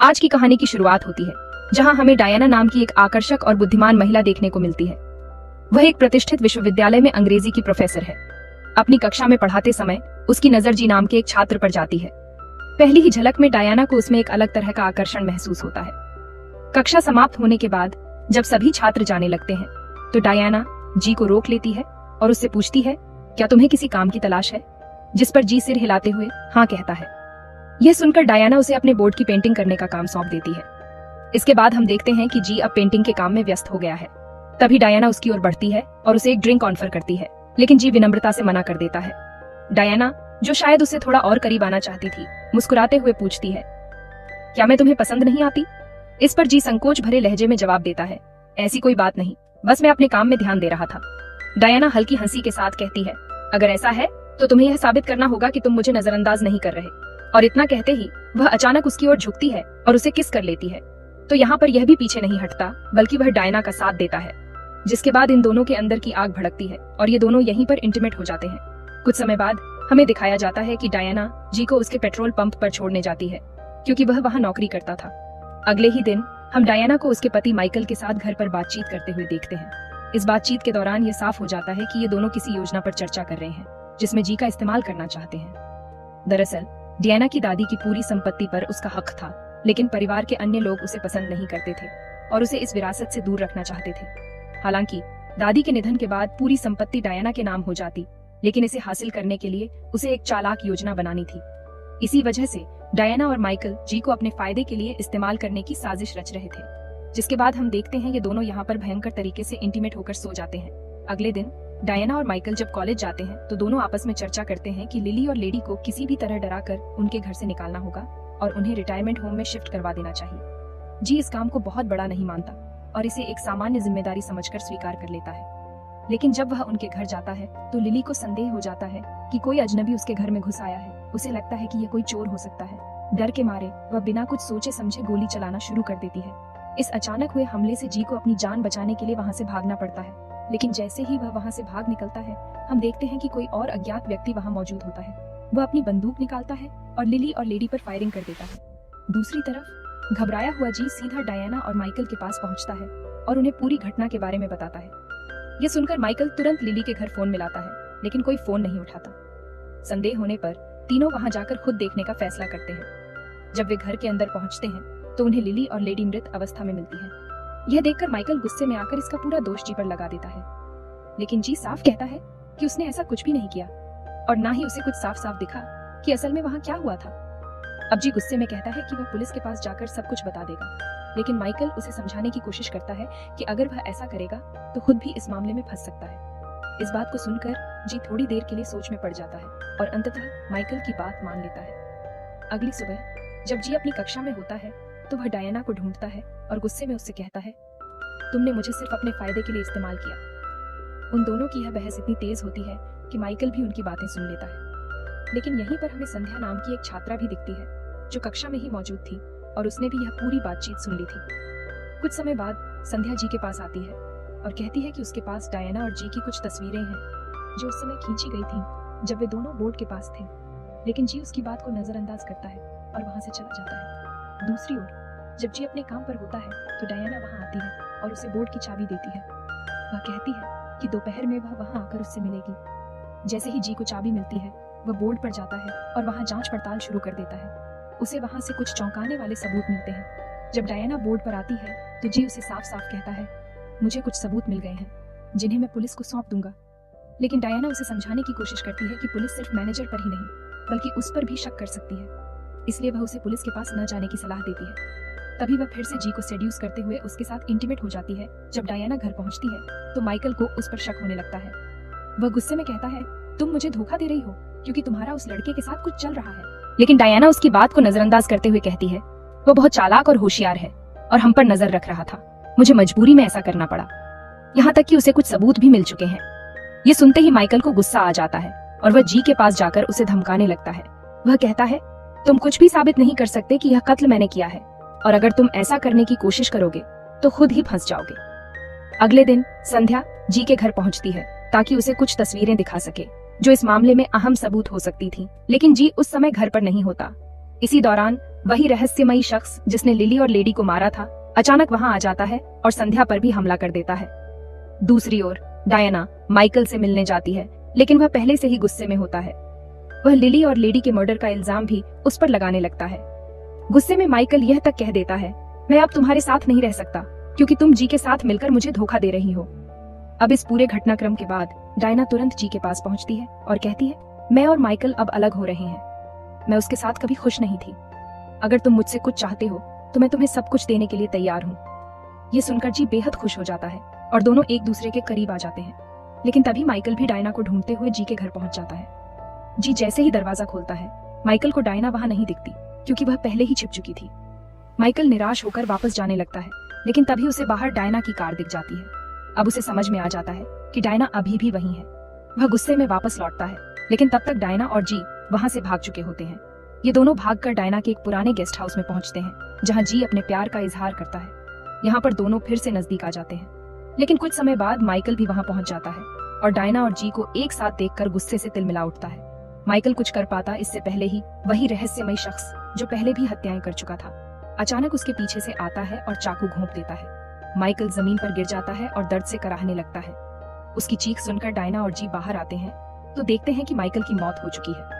आज की कहानी की शुरुआत होती है, जहां हमें डायना नाम की एक आकर्षक और बुद्धिमान महिला देखने को मिलती है। वह एक प्रतिष्ठित विश्वविद्यालय में अंग्रेजी की प्रोफेसर है। अपनी कक्षा में पढ़ाते समय उसकी नजर जी नाम के एक छात्र पर जाती है। पहली ही झलक में डायना को उसमें एक अलग तरह का आकर्षण महसूस होता है। कक्षा समाप्त होने के बाद जब सभी छात्र जाने लगते हैं, तो डायना जी को रोक लेती है और उससे पूछती है, क्या तुम्हें किसी काम की तलाश है? जिस पर जी सिर हिलाते हुए हाँ कहता है। यह सुनकर डायना उसे अपने बोर्ड की पेंटिंग करने का काम सौंप देती है। इसके बाद हम देखते हैं कि जी अब पेंटिंग के काम में व्यस्त हो गया है। तभी डायना उसकी ओर बढ़ती है और उसे एक ड्रिंक ऑफर करती है, लेकिन जी विनम्रता से मना कर देता है। डायना, जो शायद उसे थोड़ा और करीब आना चाहती थी, मुस्कुराते हुए पूछती है, क्या मैं तुम्हें पसंद नहीं आती? इस पर जी संकोच भरे लहजे में जवाब देता है, ऐसी कोई बात नहीं, बस मैं अपने काम में ध्यान दे रहा था। डायना हल्की हंसी के साथ कहती है, अगर ऐसा है तो तुम्हें यह साबित करना होगा कि तुम मुझे नजरअंदाज नहीं कर रहे। और इतना कहते ही वह अचानक उसकी ओर झुकती है और उसे किस कर लेती है। तो यहाँ पर यह भी पीछे नहीं हटता, बल्कि वह डायना का साथ देता है, जिसके बाद इन दोनों के अंदर की आग भड़कती है और ये दोनों यहीं पर इंटीमेट हो जाते हैं। कुछ समय बाद हमें दिखाया जाता है कि डायना जी को उसके पेट्रोल पंप पर छोड़ने जाती है, क्योंकि वह वहाँ नौकरी करता था। अगले ही दिन हम डायना को उसके पति माइकल के साथ घर पर बातचीत करते हुए देखते हैं। इस बातचीत के दौरान ये साफ हो जाता है कि ये दोनों किसी योजना पर चर्चा कर रहे हैं, जिसमें जी का इस्तेमाल करना चाहते हैं। दरअसल डायना की दादी की पूरी संपत्ति पर उसका हक था, लेकिन परिवार के अन्य लोग उसे पसंद नहीं करते थे और उसे इस विरासत से दूर रखना चाहते थे। हालांकि दादी के निधन के बाद पूरी संपत्ति डायना के नाम हो जाती, लेकिन इसे हासिल करने के लिए उसे एक चालाक योजना बनानी थी। इसी वजह से डायना और माइकल जी को अपने फायदे के लिए इस्तेमाल करने की साजिश रच रहे थे, जिसके बाद हम देखते हैं ये दोनों यहाँ पर भयंकर तरीके से इंटीमेट होकर सो जाते हैं। अगले दिन डायना और माइकल जब कॉलेज जाते हैं, तो दोनों आपस में चर्चा करते हैं कि लिली और लेडी को किसी भी तरह डराकर उनके घर से निकालना होगा और उन्हें रिटायरमेंट होम में शिफ्ट करवा देना चाहिए। जी इस काम को बहुत बड़ा नहीं मानता और इसे एक सामान्य जिम्मेदारी समझकर स्वीकार कर लेता है। लेकिन जब वह उनके घर जाता है, तो लिली को संदेह हो जाता है कि कोई अजनबी उसके घर में घुस आया है। उसे लगता है कि यह कोई चोर हो सकता है। डर के मारे वह बिना कुछ सोचे समझे गोली चलाना शुरू कर देती है। इस अचानक हुए हमले से जी को अपनी जान बचाने के लिए वहाँ से भागना पड़ता है, लेकिन जैसे ही वह वहाँ से भाग निकलता है, हम देखते हैं कि कोई और अज्ञात व्यक्ति वहाँ मौजूद होता है। वह अपनी बंदूक निकालता है और लिली और लेडी पर फायरिंग कर देता है। दूसरी तरफ घबराया हुआ जी सीधा डायना और माइकल के पास पहुंचता है और उन्हें पूरी घटना के बारे में बताता है। यह सुनकर माइकल तुरंत लिली के घर फोन मिलाता है, लेकिन कोई फोन नहीं उठाता। संदेह होने पर तीनों वहां जाकर खुद देखने का फैसला करते हैं। जब वे घर के अंदर पहुंचते हैं, तो उन्हें लिली और लेडी मृत अवस्था में मिलती है। यह देखकर माइकल गुस्से में आकर इसका पूरा दोष जी पर लगा देता है, लेकिन जी साफ कहता है कि उसने ऐसा कुछ भी नहीं किया और ना ही उसे कुछ साफ साफ दिखा कि असल में वहाँ क्या हुआ था। अब जी गुस्से में कहता है कि वह पुलिस के पास जाकर सब कुछ बता देगा, लेकिन माइकल उसे समझाने की कोशिश करता है कि अगर वह ऐसा करेगा तो खुद भी इस मामले में फंस सकता है। इस बात को सुनकर जी थोड़ी देर के लिए सोच में पड़ जाता है और अंततः माइकल की बात मान लेता है। अगली सुबह जब जी अपनी कक्षा में होता है, तो वह डायना को ढूंढता है और गुस्से में उससे कहता है, तुमने मुझे सिर्फ अपने फायदे के लिए इस्तेमाल किया। उन दोनों की यह बहस इतनी तेज होती है कि माइकल भी उनकी बातें सुन लेता है। लेकिन यहीं पर हमें संध्या नाम की एक छात्रा भी दिखती है, जो कक्षा में ही मौजूद थी और उसने भी यह पूरी बातचीत सुन ली थी। कुछ समय बाद संध्या जी के पास आती है और कहती है कि उसके पास डायना और जी की कुछ तस्वीरें हैं, जो उस समय खींची गई थी जब वे दोनों बोर्ड के पास थे। लेकिन जी उसकी बात को नजरअंदाज करता है और वहां से चला जाता है। दूसरी ओर जब जी अपने काम पर होता है, तो डायना वहां आती है और उसे बोर्ड की चाबी देती है। वह कहती है कि दोपहर में वह वहां आकर उससे मिलेगी। जैसे ही जी को चाबी मिलती है, वह बोर्ड पर जाता है और वहां जांच पड़ताल शुरू कर देता है। उसे वहां से कुछ चौंकाने वाले सबूत मिलते हैं। जब डायना बोर्ड पर आती है, तो जी उसे साफ साफ कहता है, मुझे कुछ सबूत मिल गए हैं जिन्हें मैं पुलिस को सौंप दूंगा। लेकिन डायना उसे समझाने की कोशिश करती है कि पुलिस सिर्फ मैनेजर पर ही नहीं, बल्कि उस पर भी शक कर सकती है, इसलिए वह उसे पुलिस के पास न जाने की सलाह देती है। तभी वह फिर से जी को सेड्यूस करते हुए उसके साथ इंटीमेट हो जाती है। जब डायना घर पहुंचती है, तो माइकल को उस पर शक होने लगता है। वह गुस्से में कहता है, तुम मुझे धोखा दे रही हो, क्योंकि तुम्हारा उस लड़के के साथ कुछ चल रहा है। लेकिन डायना उसकी बात को नजरअंदाज करते हुए कहती है, वो बहुत चालाक और होशियार है और हम पर नजर रख रहा था। मुझे मजबूरी में ऐसा करना पड़ा। यहाँ तक कि उसे कुछ सबूत भी मिल चुके हैं। ये सुनते ही माइकल को गुस्सा आ जाता है और वह जी के पास जाकर उसे धमकाने लगता है। वह कहता है, तुम कुछ भी साबित नहीं कर सकते कि यह कत्ल मैंने किया है, और अगर तुम ऐसा करने की कोशिश करोगे तो खुद ही फंस जाओगे। अगले दिन संध्या जी के घर पहुंचती है ताकि उसे कुछ तस्वीरें दिखा सके, जो इस मामले में अहम सबूत हो सकती थी। लेकिन जी उस समय घर पर नहीं होता। इसी दौरान वही रहस्यमयी शख्स जिसने लिली और लेडी को मारा था अचानक वहां आ जाता है और संध्या पर भी हमला कर देता है। दूसरी ओर डायना माइकल से मिलने जाती है, लेकिन वह पहले से ही गुस्से में होता है। वह लिली और लेडी के मर्डर का इल्जाम भी उस पर लगाने लगता है। गुस्से में माइकल यह तक कह देता है, मैं अब तुम्हारे साथ नहीं रह सकता क्योंकि तुम जी के साथ मिलकर मुझे धोखा दे रही हो। अब इस पूरे घटनाक्रम के बाद डायना तुरंत जी के पास पहुंचती है और कहती है, मैं और माइकल अब अलग हो रहे हैं। मैं उसके साथ कभी खुश नहीं थी। अगर तुम मुझसे कुछ चाहते हो तो मैं तुम्हें सब कुछ देने के लिए तैयार हूँ। ये सुनकर जी बेहद खुश हो जाता है और दोनों एक दूसरे के करीब आ जाते हैं। लेकिन तभी माइकल भी डायना को ढूंढते हुए जी के घर पहुंच जाता है। जी जैसे ही दरवाजा खोलता है, माइकल को डायना वहां नहीं दिखती क्योंकि वह पहले ही छिप चुकी थी। माइकल निराश होकर वापस जाने लगता है, लेकिन तभी उसे बाहर डायना की कार दिख जाती है। अब उसे समझ में आ जाता है कि डायना अभी भी वहीं है। वह गुस्से में वापस लौटता है, लेकिन तब तक डायना और जी वहां से भाग चुके होते हैं। ये दोनों भागकर डायना के एक पुराने गेस्ट हाउस में पहुंचते हैं, जहां जी अपने प्यार का इजहार करता है। यहाँ पर दोनों फिर से नजदीक आ जाते हैं, लेकिन कुछ समय बाद माइकल भी वहां पहुंच जाता है और डायना और जी को एक साथ देखकर गुस्से से तिलमिला उठता है। माइकल कुछ कर पाता इससे पहले ही वही रहस्यमयी शख्स जो पहले भी हत्याएं कर चुका था अचानक उसके पीछे से आता है और चाकू घोंप देता है। माइकल जमीन पर गिर जाता है और दर्द से कराहने लगता है। उसकी चीख सुनकर डायना और जी बाहर आते हैं तो देखते हैं कि माइकल की मौत हो चुकी है।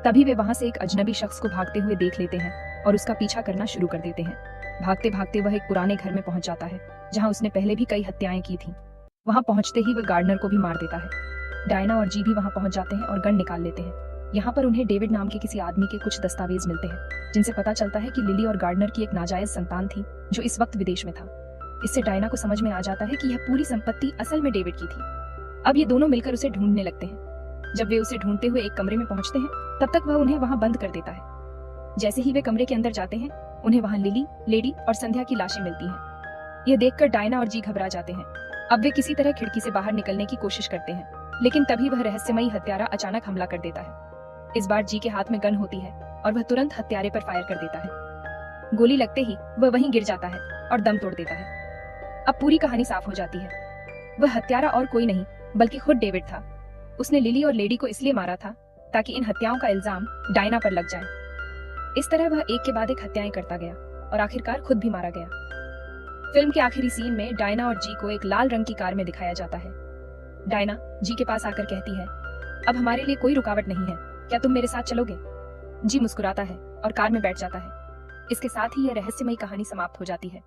तभी वे वहां से एक अजनबी शख्स को भागते हुए देख लेते हैं और उसका पीछा करना शुरू कर देते हैं। भागते भागते वह एक पुराने घर में पहुंच जाता है जहां उसने पहले भी कई हत्याएं की थी। वहां पहुंचते ही वह गार्डनर को भी मार देता है। डायना और जी भी वहां पहुंच जाते हैं और गन निकाल लेते हैं। यहाँ पर उन्हें डेविड नाम के किसी आदमी के कुछ दस्तावेज मिलते हैं, जिनसे पता चलता है कि लिली और गार्डनर की एक नाजायज संतान थी जो इस वक्त विदेश में था। इससे डायना को समझ में आ जाता है कि यह पूरी संपत्ति असल में डेविड की थी। अब ये दोनों मिलकर उसे ढूंढने लगते हैं। जब वे उसे ढूंढते हुए एक कमरे में पहुंचते हैं, तब तक वह उन्हें वहां बंद कर देता है। जैसे ही वे कमरे के अंदर जाते हैं, उन्हें वहां लिली, लेडी और संध्या की लाशें मिलती हैं। यह देखकर डायना और जी घबरा जाते हैं। अब वे किसी तरह खिड़की से बाहर निकलने की कोशिश करते हैं, लेकिन तभी वह रहस्यमयी हत्यारा अचानक हमला कर देता है। इस बार जी के हाथ में गन होती है और वह तुरंत हत्यारे पर फायर कर देता है। गोली लगते ही वह वहीं गिर जाता है और दम तोड़ देता है। अब पूरी कहानी साफ हो जाती है। वह हत्यारा और कोई नहीं बल्कि खुद डेविड था। उसने लिली और लेडी को इसलिए मारा था ताकि इन हत्याओं का इल्जाम डायना पर लग जाए। इस तरह वह एक के बाद एक हत्याएं करता गया और आखिरकार खुद भी मारा गया। फिल्म के आखिरी सीन में डायना और जी को एक लाल रंग की कार में दिखाया जाता है। डायना जी के पास आकर कहती है, अब हमारे लिए कोई रुकावट नहीं है, क्या तुम मेरे साथ चलोगे? जी मुस्कुराता है और कार में बैठ जाता है। इसके साथ ही यह रहस्यमयी कहानी समाप्त हो जाती है।